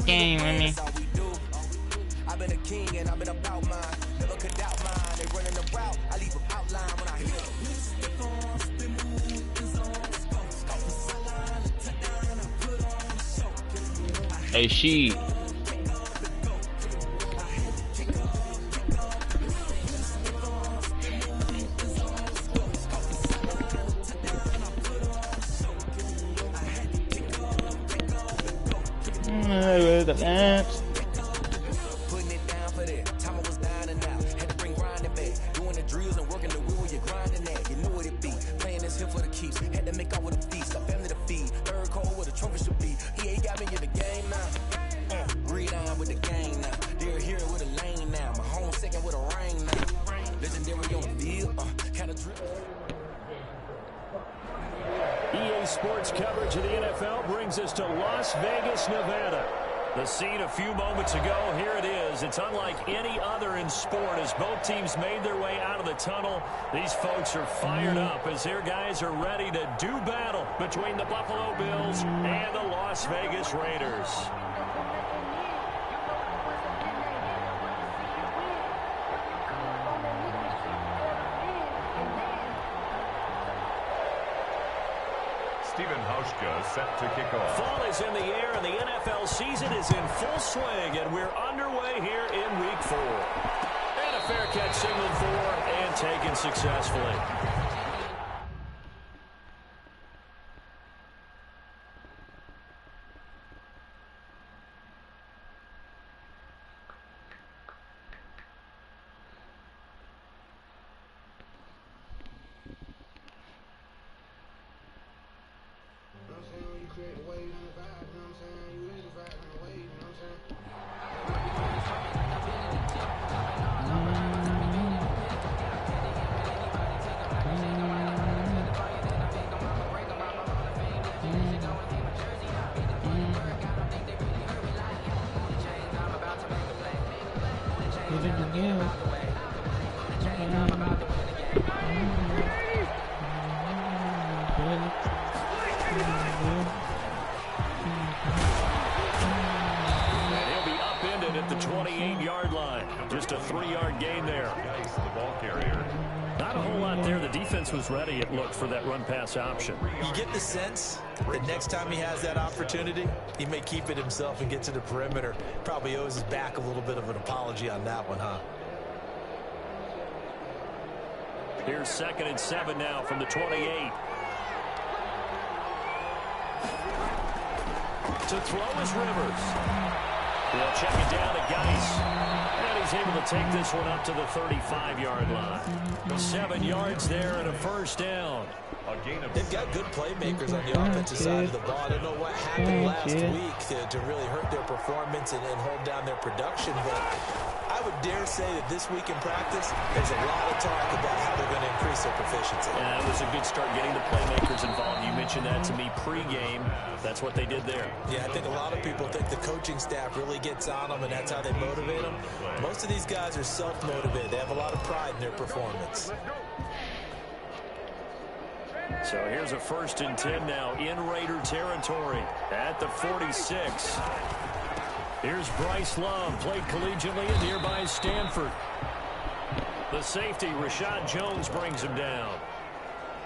Game with me. I've been a king and I've been about mine. Never could doubt mine. They running the route. I leave them outline when I hit them. Hey, she. The dance. Putting it down for that. Time I was dying and out. Had to bring grinding back. Doing the drills and working the wheel, you're grinding that. You knew what it be. Playing this here for the keeps. Had to make out with a feast. A family to feed. Third cold where the trophy should be. EA got me in the game now. Read on with the game now. They're here with a lane now. My home second with a rain now. Legendary on the field. Kind of drip. EA Sports coverage of the NFL brings us to Las Vegas, Nevada. The scene a few moments ago, here it is. It's unlike any other in sport as both teams made their way out of the tunnel. These folks are fired up as their guys are ready to do battle between the Buffalo Bills and the Las Vegas Raiders. Steven Hauschka set to kick off. Fall is in the air and the NFL season is in full swing, and we're underway here in Week 4. And a fair catch signaled for and taken successfully. Was ready, it looked, for that run-pass option. You get the sense that next time he has that opportunity, he may keep it himself and get to the perimeter. Probably owes his back a little bit of an apology on that one, huh? Here's 2nd and 7 now from the 28. To throw is Rivers. They'll check it down to Geis. And he's able to take this one up to the 35-yard line. 7 yards there and a first down. They've got good playmakers on the offensive side of the ball. I don't know what happened last week to really hurt their performance and hold down their production, but I would dare say that this week in practice, there's a lot of talk about how they're going to increase their proficiency. Yeah, it was a good start getting the playmakers involved. You mentioned that to me pregame. That's what they did there. Yeah, I think a lot of people think the coaching staff really gets on them, and that's how they motivate them. Most of these guys are self-motivated. They have a lot of pride in their performance. So here's a 1st and 10 now in Raider territory at the 46. Here's Bryce Love, played collegiately at nearby Stanford. The safety, Rashad Jones, brings him down.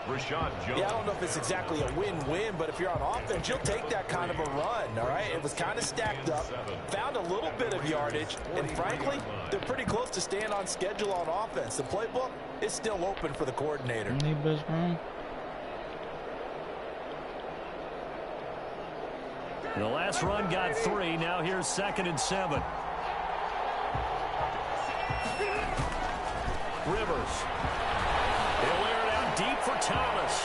Rashad Jones. Yeah, I don't know if it's exactly a win-win, but if you're on offense, you'll take that kind of a run, all right? It was kind of stacked up, found a little bit of yardage, and frankly, they're pretty close to staying on schedule on offense. The playbook is still open for the coordinator. The last run got 3. Now here's 2nd and 7. Rivers. He'll air it out deep for Thomas.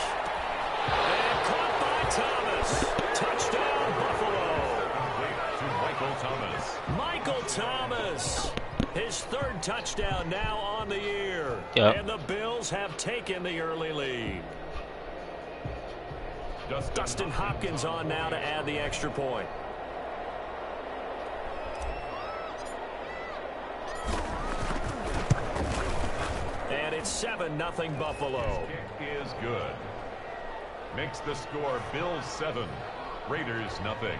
And caught by Thomas. Touchdown, Buffalo. To Michael Thomas. Michael Thomas. His third touchdown now on the year. Yep. And the Bills have taken the early lead. Dustin Hopkins on now to add the extra point. And it's 7-0 Buffalo. Kick is good. Makes the score Bills 7, Raiders nothing.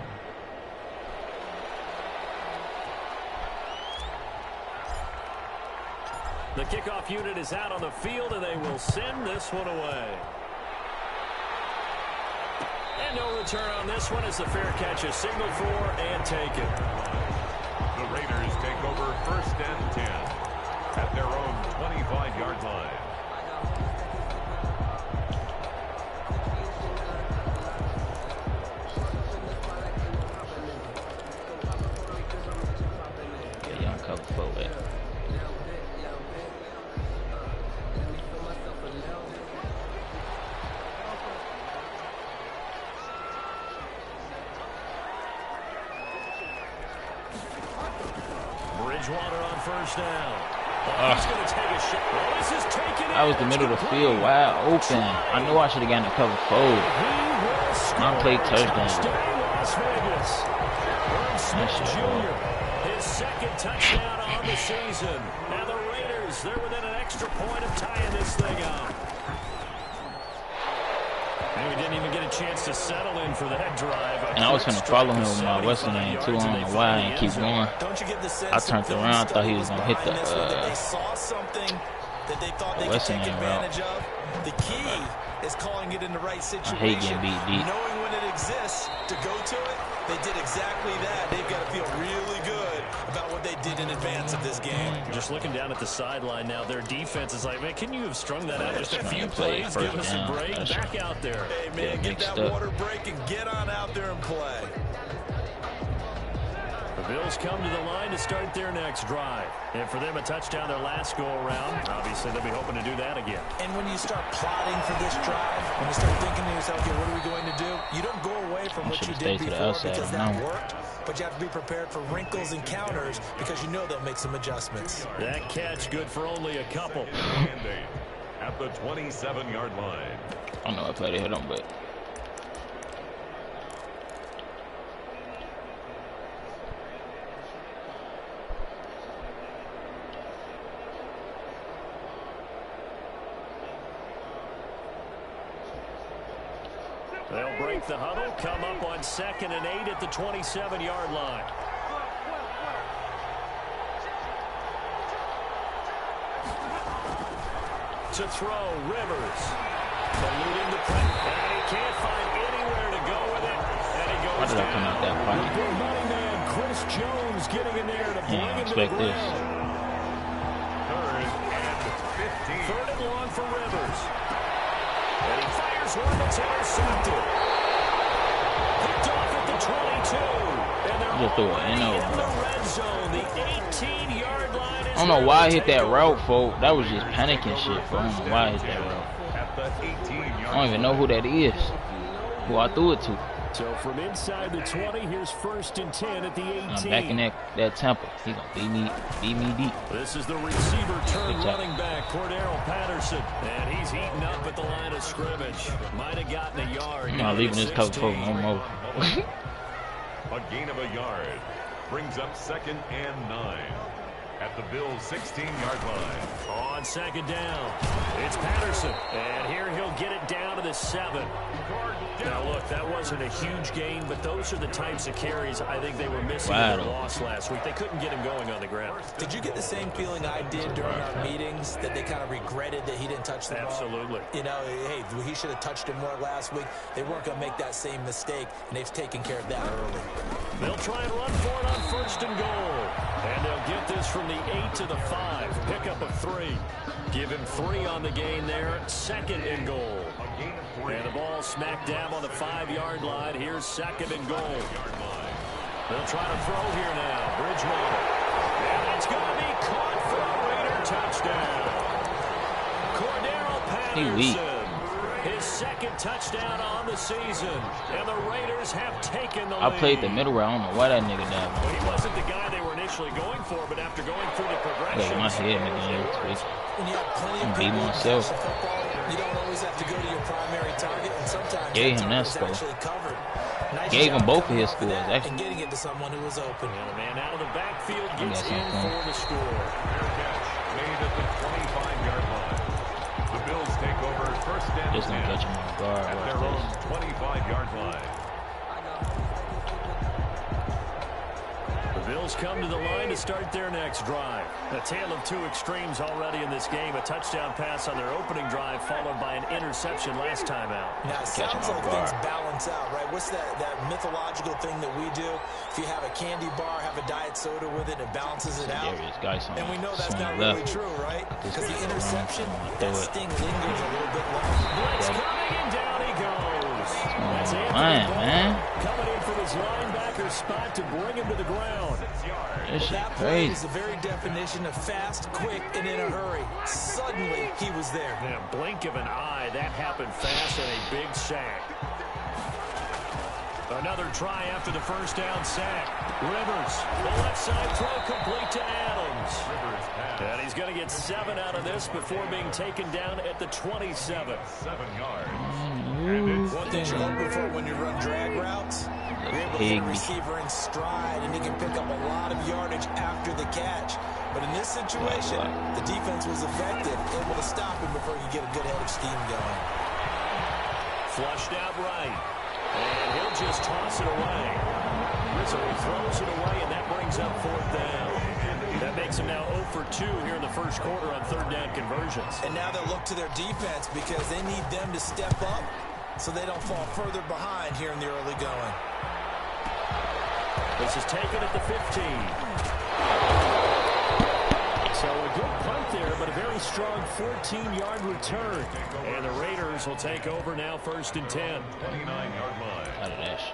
The kickoff unit is out on the field, and they will send this one away. And no return on this one as the fair catch is signaled for and taken. The Raiders take over 1st and 10 at their own 25-yard line. Yeah, y'all cover forward. Bridgewater on 1st down. He's going to take a shot. Oh, this is taken That was the middle of the field, wide open. I knew I should have gotten a cover forward. Non-play touchdown. Las Vegas. Irv Smith shit, Jr. His second touchdown on the season. And the Raiders, they're within an extra point of tying this thing up. And we didn't even get a chance to settle in for that drive. And I was going to follow him with my Western name too. I don't know why and keep going. Don't you get the sense I turned around, thought he was going to hit the they saw something that they thought they could Western take name advantage of? The key is calling it in the right situation. I hate getting beat deep. Knowing when it exists to go to it, they did exactly that. They've got to feel really good about what they did in advance of this game. Just looking down at the sideline now, their defense is like, man, can you have strung that out just a few play plays? first Give us a down. break. That's Back out there. Hey, man, get that water break and get on out there and play. The Bills come to the line to start their next drive. And for them, a touchdown their last go-around. Obviously, they'll be hoping to do that again. And when you start plotting for this drive, when you start thinking to yourself, okay, what are we going to do? You don't go away from what you did before because that worked. But you have to be prepared for wrinkles and counters because you know they'll make some adjustments. That catch good for only a couple. At the 27-yard line. I don't know if I hit him, but They'll break the huddle, come up on 2nd and 8 at the 27-yard line. To throw, Rivers. Eluding the play. And he can't find anywhere to go with it. And he goes why did I come out that pocket? Big money man, Chris Jones getting in there to bring him to the Expect this. ground. 3rd and 15. 3rd and long for Rivers. And he fires one that's intercepted. Picked off at the 22. And they're Just threw it in in the over. red zone. The 18-yard line is I don't know why I hit that over. route, folks. That was just panicking shit, folks. I don't know why I hit that route. At the 18-yard I don't even know who that is. Who I threw it to. So from inside the 20, here's 1st and 10 at the 18. I'm back in that temple. He gonna beat me deep. This is the receiver turned Good job. running back, Cordero Patterson. And he's heating up at the line of scrimmage. Might have gotten a yard. I'm not leaving this cover for no more. A gain of a yard brings up 2nd and 9 at the Bills' 16-yard line. On 2nd down, it's Patterson. And here he'll get it down to the 7. Now, look, that wasn't a huge gain, but those are the types of carries I think they were missing in their loss last week. They couldn't get him going on the ground. Did you get the same feeling I did during our meetings, that they kind of regretted that he didn't touch the ball? Absolutely. You know, hey, he should have touched it more last week. They weren't going to make that same mistake, and they've taken care of that early. They'll try and run for it on 1st and goal. And they'll get this from the 8 to the 5. Pickup of 3. Give him 3 on the gain there. 2nd and goal. And the ball smack dab on the 5-yard line. Here's 2nd and goal. They'll try to throw here now. Bridgewater. And it's going to be caught for a Raider touchdown. Cordero He Patterson. His 2nd touchdown on the season. And the Raiders have taken the lead. I played the middle route. I don't know why that nigga died. Well, he wasn't the guy they were initially going for, but after going through the Look at my progression. head, man. When you have plenty of I'm beating people in myself. fashion football, you don't always have to go to your primary target, and sometimes Gave that him that target is score. actually covered. Nice Gave him job both of coming his off of scores, that actually. and getting it to someone who was open. And the man out of the backfield got gets in something. for the score. Fair catch made at the 25-yard line. The Bills take over first and Just gonna 10 catch him off guard. at their Watch own this. 25-yard line. The Bills come to the line to start their next drive. A tale of two extremes already in this game. A touchdown pass on their opening drive, followed by an interception last time out. Now, it Catch him sounds off like things guard. balance out, right? What's that mythological thing that we do? If you have a candy bar, have a diet soda with it, it balances it out. Darius Geis on And we know that's swing not left. really true, right? This Because the is interception, throw that it. sting lingers a little bit longer. Blitz Yeah. coming, and down he goes. That's on, Anthony man. Barr coming in from his linebacker spot to bring him to the ground. This shit That play crazy. is the very definition of fast, quick, and in a hurry. Suddenly, he was there. In a blink of an eye, that happened fast and a big sack. Another try after the first down sack. Rivers, the left side throw complete to Adams. And he's going to get 7 out of this before being taken down at the 27. 7 yards. One thing you're hoping for when you run drag routes, you're able to get a Higbee. receiver in stride, and he can pick up a lot of yardage after the catch. But in this situation, the defense was effective, able to stop him before he could get a good head of steam going. Flushed out right. And he'll just toss it away. Rizzo throws it away, and that brings up 4th down. That makes him now 0 for 2 here in the first quarter on 3rd down conversions. And now they'll look to their defense because they need them to step up so they don't fall further behind here in the early going. This is taken at the 15. So a good punt there, but a very strong 14-yard return. And the Raiders will take over now 1st and 10. 29-yard line. Out of that shit.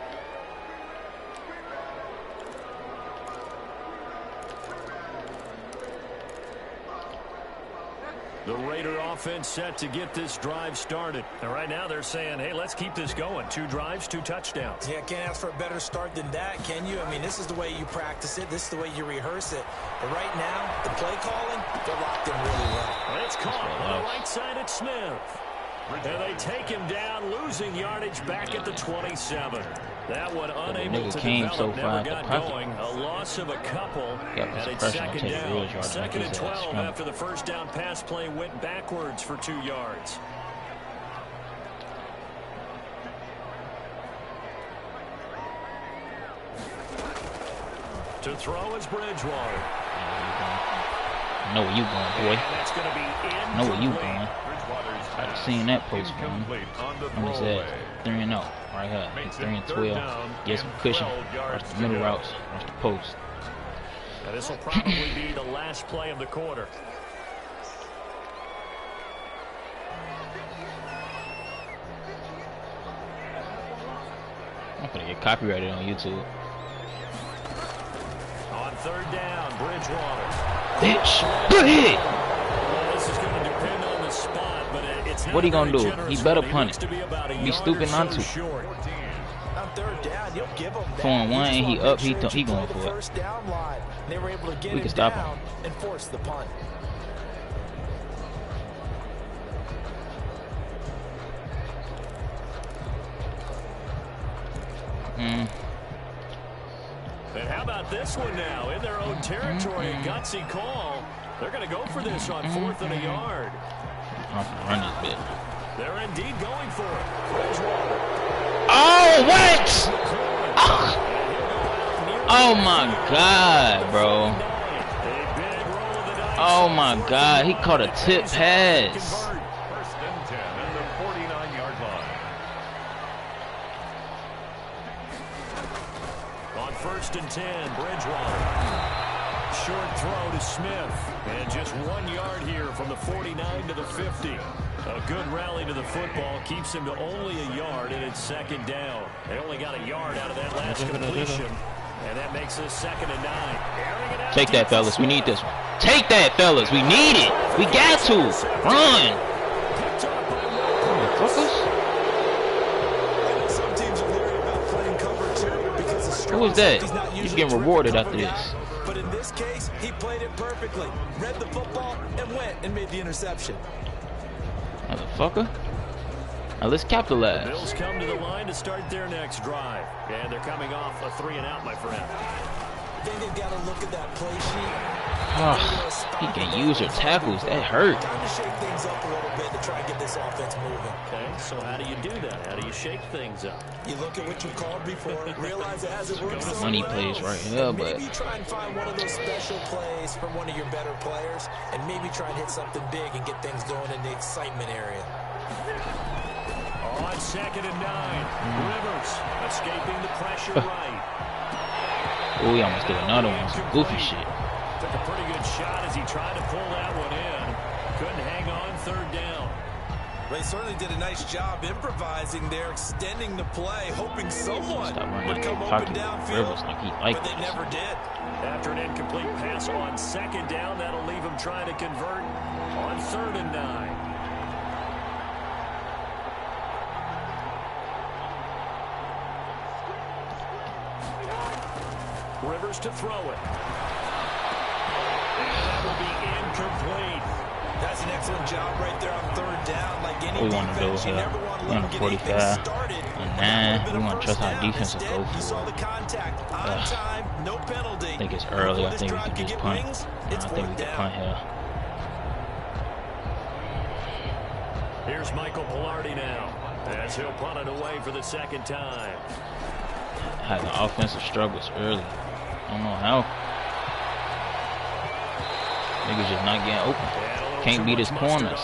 The Raider offense set to get this drive started. And right now they're saying, hey, let's keep this going. 2 drives, 2 touchdowns. Yeah, can't ask for a better start than that, can you? I mean, this is the way you practice it. This is the way you rehearse it. But right now, the play calling, they're locked in really well. And it's caught on the right side at Smith. And they take him down, losing yardage back at the 27. That one unable nigga to came develop, so never far out the got pocket. going. A loss of a couple, Got and some it's pressure on 2nd Teddy down. Bridgewater, 2nd like and he's 12 scramble. after the first down pass play went backwards for 2 yards. To throw is Bridgewater. I know where you going, boy. And that's going to be I know where you incomplete. going. Bridgewater's I've pass seen that post for him. incomplete on the I'm his throwaway. ass. 3-0. Right here. Makes 3 and it 12. 3rd down Get some and cushion. 12 yards Watch to the middle go. routes. Watch the post. And this will probably be the last play of the quarter. I'm gonna get copyrighted on YouTube. On 3rd down, Bridgewater. Bitch! Good hit! Well, this is going to depend on the spot, but it's not What he a gonna very do? generous He better one. punt looks it. to be about a Be yard stupid or so not to. short. On 3rd down, you'll give them that. Throwing You one just and he wanna make up, he sure that you going play for the it. first down line. They were able to get We it can stop down him. and force the punt. And how about this one now? In their own territory, a gutsy call. They're going to go for this on 4th and a yard. I'm gonna run this bit. They're indeed going for it. Bridgewater. Oh, what? Oh my God, bro. A big roll of the dice. Oh my God, he caught a tip pass. Convert. 1st and 10 and the 49-yard line. On 1st and 10, Bridgewater. Short throw to Smith. And just 1 yard here from the 49 to the 50. A good rally to the football keeps him to only a yard, and it's 2nd down. They only got a yard out of that last completion. And that makes us 2nd and 9. Airing it out Take that, deep. fellas. We need this one. Take that, fellas. We need it. We got to. Run. Picked up by Will. Motherfuckers. Some teams are leery about playing cover 2 because the Who strong is that? safety's not He's usually getting terrific rewarded cover after guy. this. But in this case, he played it perfectly. Read the football and went and made the interception. Motherfucker. Now let's capitalize. The Bills come to the line to start their next drive. And they're coming off a 3-and-out, my friend. I think they've got to look at that play sheet. He can use her tackles. That hurt. Time to shake things up a little bit to try and get this offense moving. Okay, so how do you do that? How do you shake things up? You look at what you called before, realize it hasn't worked so Money well. plays right here, but maybe try and find one of those special plays from one of your better players, and maybe try and hit something big and get things going in the excitement area. On 2nd and 9, Rivers escaping the pressure right. Oh, he almost did another one. Some goofy shit. Took a pretty good shot as he tried to pull that one in. Couldn't hang on 3rd down. They certainly did a nice job improvising there, extending the play, hoping someone would come open downfield, but they never did. After an incomplete pass on 2nd down, that'll leave him trying to convert on 3rd and 9. Rivers to throw it. And that will be incomplete. That's an excellent job right there on 3rd down. Like any defense, you never want to let them get anything started. We want to trust our defense to go for You saw the contact. On time, no penalty. I think it's early. I think we can just punt. I think we can punt here. Here's Michael Palardy now, as he'll punt it away for the 2nd time. Had the offensive struggles early. I don't know how. Niggas just not getting open. Can't beat his corners.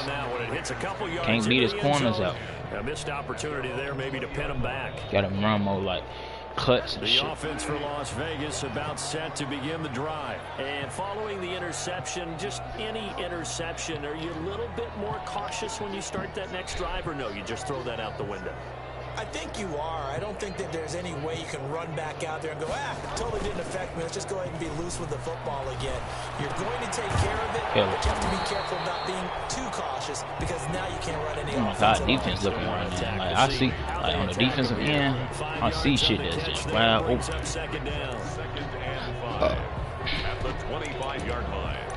Can't beat his corners out. A missed opportunity there, maybe to pin him back. Gotta run more like cuts and shit. The offense for Las Vegas about set to begin the drive. And following the interception, just any interception, are you a little bit more cautious when you start that next drive, or no, you just throw that out the window? I think you are. I don't think that there's any way you can run back out there and go, totally didn't affect me. Let's just go ahead and be loose with the football again. You're going to take care of it, but you have to be careful about being too cautious because now you can't run any offense. Oh my God, defense looking right now. Like I see, like on the defensive end, I see shit that's just wide open. 2nd and 5 at the 25-yard line.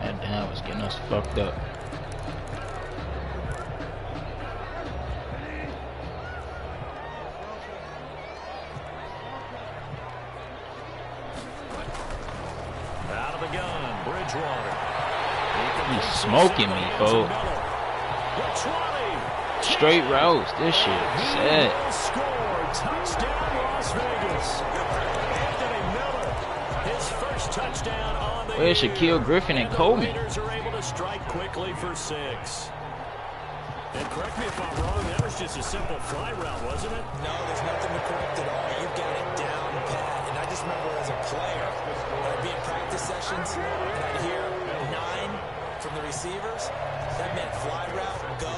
That damn was getting us fucked up. He's smoking me, folks. Straight routes. This shit sad. Touchdown, Las Vegas. Anthony Miller, his first touchdown on the Where's Shaquille Griffin and Coleman? Raiders are able to strike quickly for 6. And correct me if I'm wrong, that was just a simple fly route, wasn't it? No, there's nothing to correct at all. You've got it down pat. And I just remember as a player, when I'd be in practice sessions, and I'd hear 9 from the receivers, that meant fly route, go,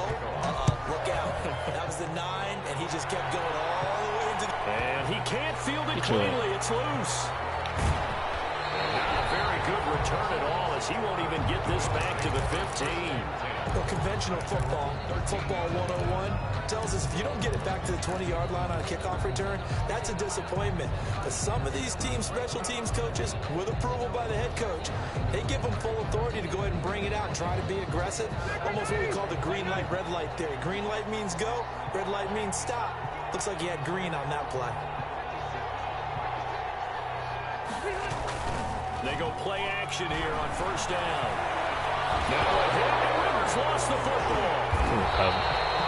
look out. That was the 9, and he just kept going all the way into the... And he can't field it cleanly. It's loose. And not a very good return at all, as he won't even get this back to the 15. Well, conventional football 101, tells us if you don't get it back to the 20-yard line on a kickoff return, that's a disappointment. But some of these teams, special teams coaches, with approval by the head coach, they give them full authority to go ahead and bring it out and try to be aggressive. Almost what we call the green light, red light theory. Green light means go, red light means stop. Looks like he had green on that play. They go play action here on 1st down. Now a hit, and Rivers lost the football.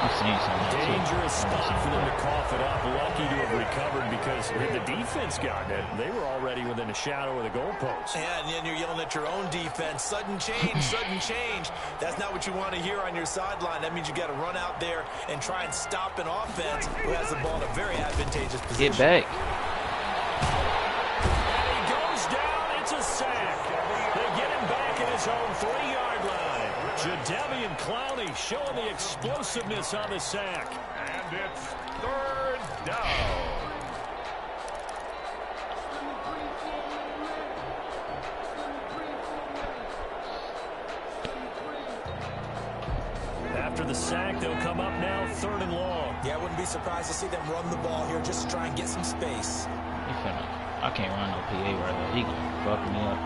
I've seen something. Dangerous spot for them to cough it up. Lucky to have recovered because had the defense gotten it, they were already within a shadow of the goalpost. Yeah, and then you're yelling at your own defense. Sudden change, sudden change. That's not what you want to hear on your sideline. That means you got to run out there and try and stop an offense who has the ball in a very advantageous position. Get back. And he goes down. It's a sack. They get him back at his own 3-yard line. Jadeveon Clowney showing the explosiveness on the sack. And it's 3rd down. After the sack, they'll come up now 3rd and long. Yeah, I wouldn't be surprised to see them run the ball here just to try and get some space. I can't run no PA right now. He gonna fuck me up.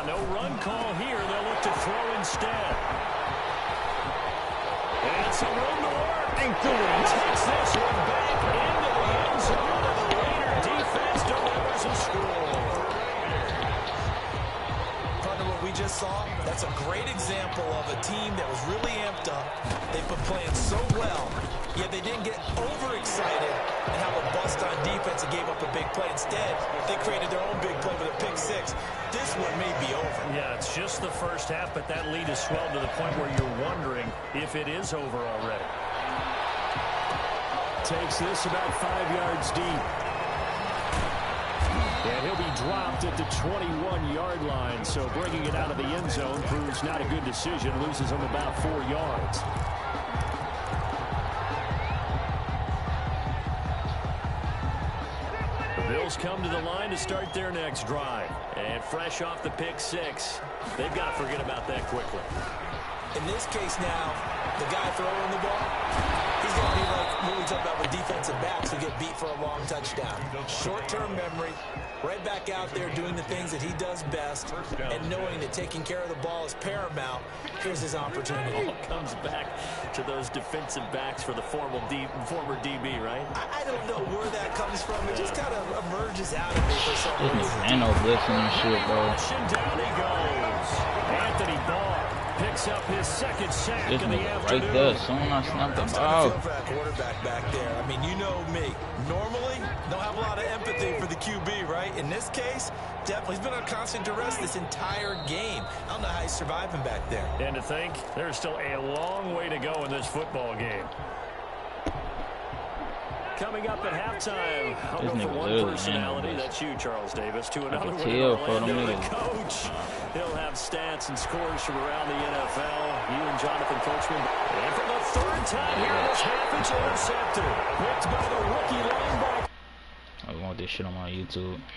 No run call here. They'll look to throw instead. And some room to work. And takes this one back into the end zone. And the Raider defense delivers a score. Partner, what we just saw, that's a great example of a team that was really amped up. They've been playing so well, yet they didn't get overexcited and have a bust on defense and gave up a big play. Instead, they created their own big play with a pick six. This one may be over. Yeah, it's just the first half, but that lead has swelled to the point where you're wondering if it is over already. Takes this about 5 yards deep. And he'll be dropped at the 21-yard line, so bringing it out of the end zone proves not a good decision. Loses him about 4 yards. Bills come to the line to start their next drive. And fresh off the pick six, they've got to forget about that quickly. In this case now, the guy throwing the ball, he's going to be like what we talk about with defensive backs who get beat for a long touchdown. Short-term memory, right back out there doing the things that he does best, and knowing that taking care of the ball is paramount. Here's his opportunity. Comes back to those defensive backs for the former DB, right? I don't know where that comes from. It just kind of emerges out of me for some reason. Ain't no blitzing and shit, bro. And down he goes. Anthony Barr picks up his second sack This in the nigga afternoon. right there. Soon I snapped the I'm starting to ball. feel for that quarterback back there. I mean, you know me. Normally, don't have a lot of empathy for the QB, right? In this case, definitely. He's been on constant duress this entire game. I don't know how he's surviving back there. And to think, there's still a long way to go in this football game. Coming up at halftime, I'll This go for nigga one literally personality. handled That's you, Charles Davis. To another one, tell for them Orlando, the niggas. coach. He'll have stats and scores from around the NFL. You and Jonathan Coachman. And for the third time here in this half, it's intercepted. Picked by the rookie linebacker. I want this shit on my YouTube.